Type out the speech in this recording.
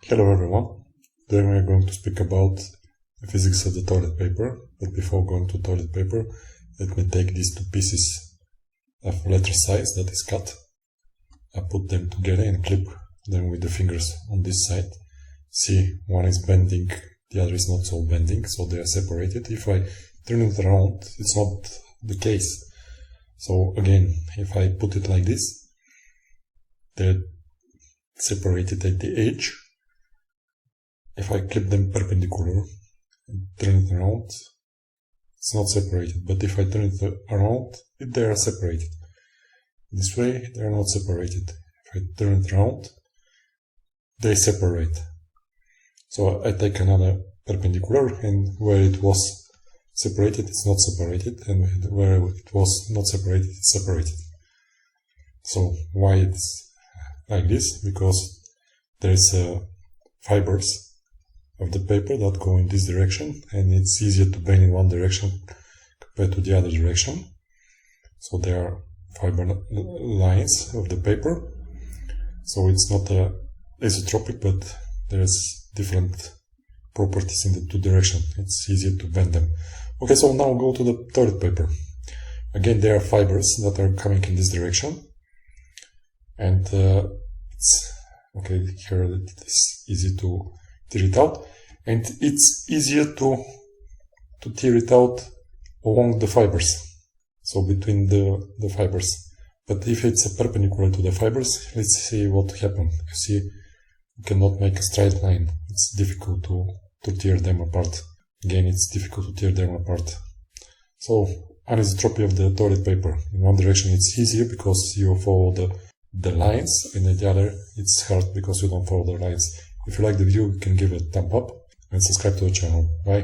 Hello everyone, today we are going to speak about the physics of the toilet paper, but before going to toilet paper, let me take these two pieces of letter size that is cut. I put them together and clip them with the fingers on this side. See, one is bending, the other is not so bending, so they are separated. If I turn it around, it's not the case. So again, if I put it like this, they're separated at the edge. If I clip them perpendicular and turn it around, it's not separated. But if I turn it around, they are separated. This way, they are not separated. If I turn it around, they separate. So I take another perpendicular, and where it was separated, it's not separated, and where it was not separated, it's separated. So why it's like this? Because there's fibers of the paper that go in this direction, and it's easier to bend in one direction compared to the other direction. So there are fiber lines of the paper, so it's not isotropic, but there's different properties in the two directions. It's easier to bend them. Okay, so now go to the toilet paper. Again, there are fibers that are coming in this direction, and it's okay here. It's easy to tear it out, and it's easier to tear it out along the fibers, so between the fibers. But if it's a perpendicular to the fibers, let's see what happens. You see, you cannot make a straight line. It's difficult to tear them apart. Again, it's difficult to tear them apart. So anisotropy of the toilet paper. In one direction it's easier because you follow the lines, and in the other it's hard because you don't follow the lines. If you like the video, you can give it a thumb up and subscribe to the channel. Bye.